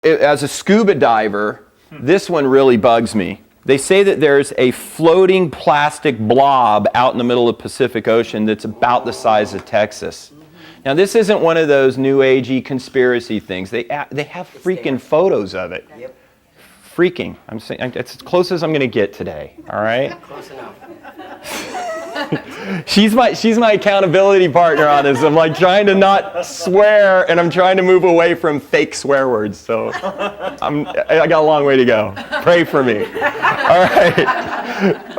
As a scuba diver, this one really bugs me. They say that there's a floating plastic blob out in the middle of the Pacific Ocean that's about the size of Texas. Now, this isn't one of those new agey conspiracy things. They have freaking photos of it. Yep. Freaking. I'm saying it's as close as I'm going to get today. All right. Close enough. She's my accountability partner on this. I'm like trying to not swear, and I'm trying to move away from fake swear words. So I got a long way to go. Pray for me. All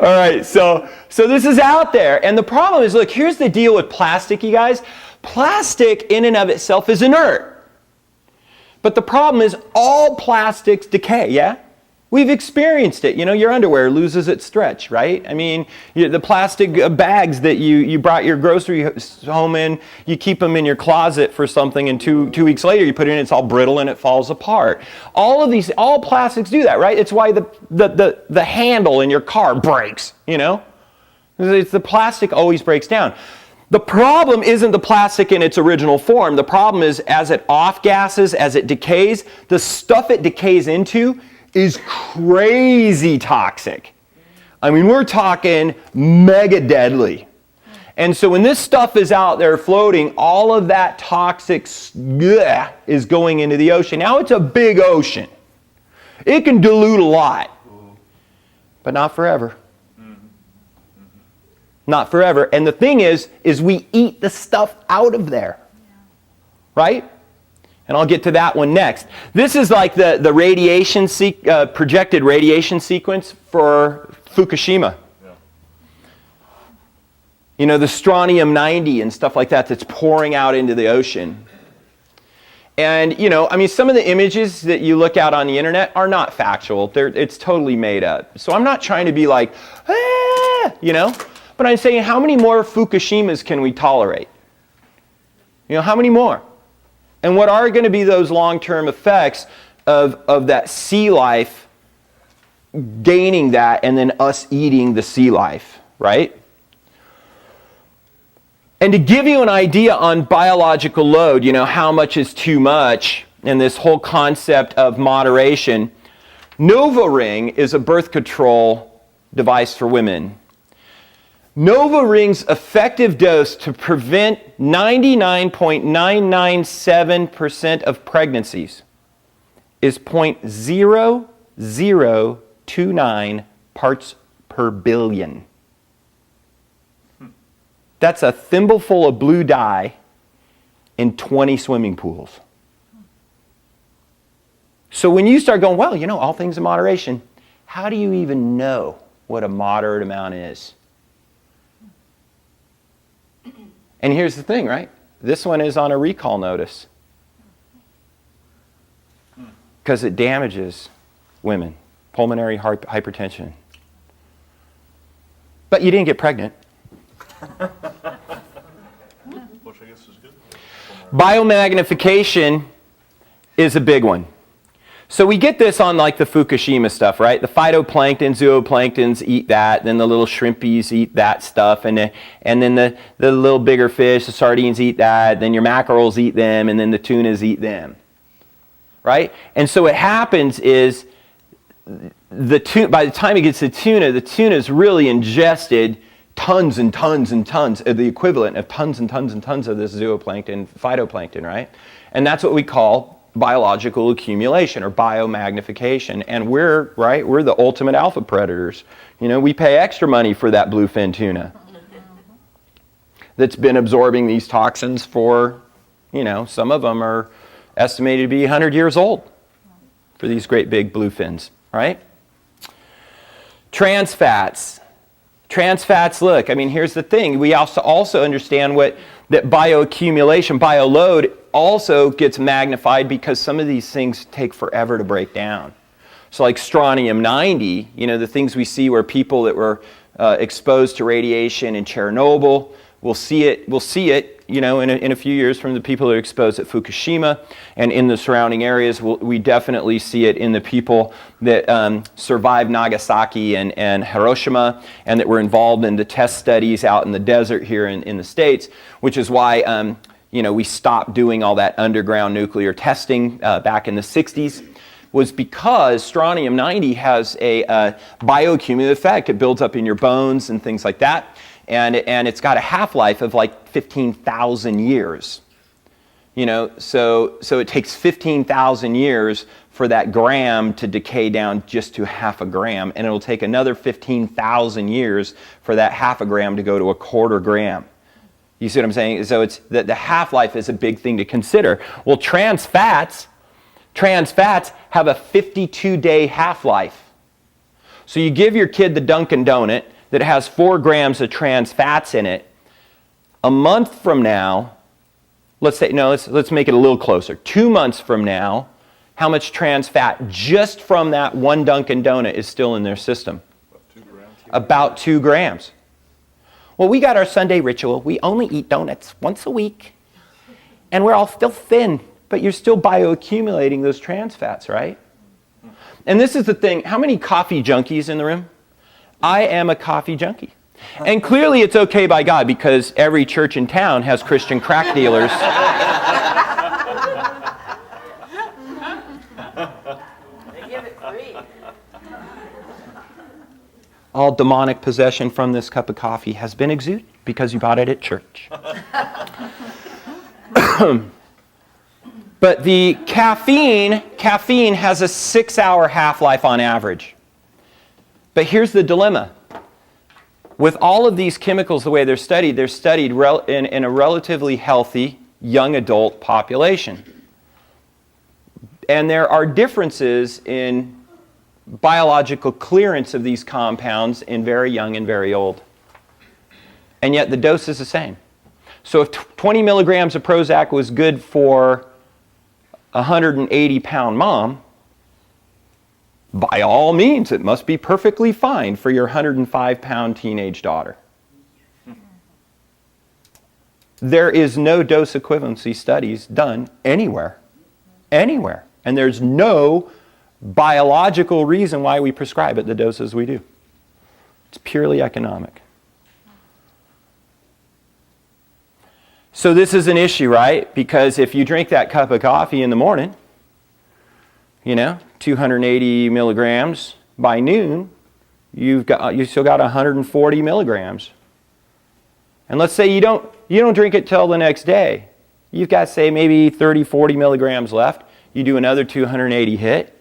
right. So this is out there, and the problem is, look, here's the deal with plastic, you guys. Plastic in and of itself is inert, but the problem is all plastics decay. Yeah. We've experienced it. You know, your underwear loses its stretch, right? I mean, the plastic bags that you brought your groceries home in, you keep them in your closet for something, and two weeks later you put it in, it's all brittle and it falls apart. All plastics do that, right? It's why the handle in your car breaks, you know? It's the plastic always breaks down. The problem isn't the plastic in its original form. The problem is as it off-gasses, as it decays, the stuff it decays into is crazy toxic. I mean, we're talking mega deadly. And so when this stuff is out there floating, all of that toxic is going into the ocean. Now, it's a big ocean. It can dilute a lot, but not forever. Not forever. And the thing is we eat the stuff out of there, right? And I'll get to that one next. This is like the radiation projected radiation sequence for Fukushima. Yeah. You know, the strontium-90 and stuff like that that's pouring out into the ocean. And, you know, I mean, some of the images that you look at on the internet are not factual. It's totally made up. So I'm not trying to be like, you know, but I'm saying how many more Fukushimas can we tolerate? You know, how many more? And what are going to be those long-term effects of that sea life gaining that and then us eating the sea life, right? And to give you an idea on biological load, you know, how much is too much, and this whole concept of moderation, NovaRing is a birth control device for women. NovaRing's effective dose to prevent 99.997% of pregnancies is 0.0029 parts per billion. That's a thimbleful of blue dye in 20 swimming pools. So when you start going, well, you know, all things in moderation, how do you even know what a moderate amount is? And here's the thing, right? This one is on a recall notice because it damages women, pulmonary hypertension. But you didn't get pregnant. Which I guess is good. Bio-magnification is a big one. So we get this on like the Fukushima stuff, right? The phytoplankton, zooplanktons eat that, then the little shrimpies eat that stuff, and then the little bigger fish, the sardines eat that, then your mackerels eat them, and then the tunas eat them, right? And so what happens is by the time it gets to the tuna is really ingested tons and tons and tons, the equivalent of tons and tons and tons of this zooplankton, phytoplankton, right? And that's what we call biological accumulation or bio-magnification. And we're the ultimate alpha predators. You know, we pay extra money for that bluefin tuna that's been absorbing these toxins for, you know, some of them are estimated to be 100 years old for these great big bluefins, right? Trans fats, look, I mean, here's the thing. We also understand that bioaccumulation, bioload also gets magnified because some of these things take forever to break down. So like strontium-90, you know, the things we see where people that were exposed to radiation in Chernobyl, we'll see it, you know, in a few years from the people that are exposed at Fukushima, and in the surrounding areas, we definitely see it in the people that survived Nagasaki and Hiroshima, and that were involved in the test studies out in the desert here in the States, which is why we stopped doing all that underground nuclear testing back in the 60s, was because strontium-90 has a bioaccumulative effect. It builds up in your bones and things like that. And it's got a half-life of like 15,000 years. So it takes 15,000 years for that gram to decay down just to half a gram, and it'll take another 15,000 years for that half a gram to go to a quarter gram. You see what I'm saying? So it's the half-life is a big thing to consider. Well, trans fats have a 52-day half-life. So you give your kid the Dunkin' Donut that has 4 grams of trans fats in it. A month from now, let's make it a little closer. 2 months from now, how much trans fat just from that one Dunkin' Donut is still in their system? About 2 grams. Well, we got our Sunday ritual. We only eat donuts once a week. And we're all still thin, but you're still bioaccumulating those trans fats, right? And this is the thing. How many coffee junkies in the room? I am a coffee junkie. And clearly it's okay by God, because every church in town has Christian crack dealers. They give it free. All demonic possession from this cup of coffee has been exuded because you bought it at church. But the caffeine has a 6-hour half-life on average. But here's the dilemma. With all of these chemicals, the way they're studied in a relatively healthy young adult population. And there are differences in biological clearance of these compounds in very young and very old. And yet the dose is the same. So if 20 milligrams of Prozac was good for a 180-pound mom, by all means, it must be perfectly fine for your 105-pound teenage daughter. There is no dose equivalency studies done anywhere. Anywhere. And there's no biological reason why we prescribe at the doses we do. It's purely economic. So this is an issue, right? Because if you drink that cup of coffee in the morning, 280 milligrams, by noon, you still got 140 milligrams. And let's say you don't drink it till the next day. You've got, say, maybe 30, 40 milligrams left. You do another 280 hit.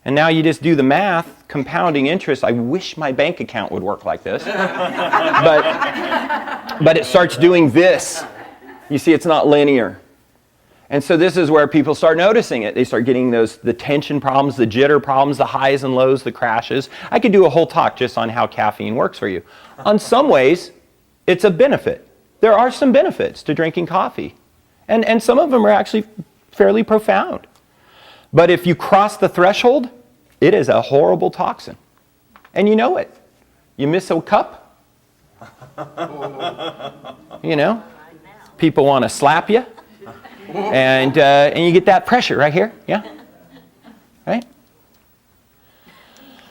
And now you just do the math, compounding interest. I wish my bank account would work like this. But it starts doing this. You see, it's not linear. And so this is where people start noticing it. They start getting the tension problems, the jitter problems, the highs and lows, the crashes. I could do a whole talk just on how caffeine works for you. On some ways, it's a benefit. There are some benefits to drinking coffee. And some of them are actually fairly profound. But if you cross the threshold, it is a horrible toxin. And you know it. You miss a cup. People want to slap you. And you get that pressure right here. Yeah? Right?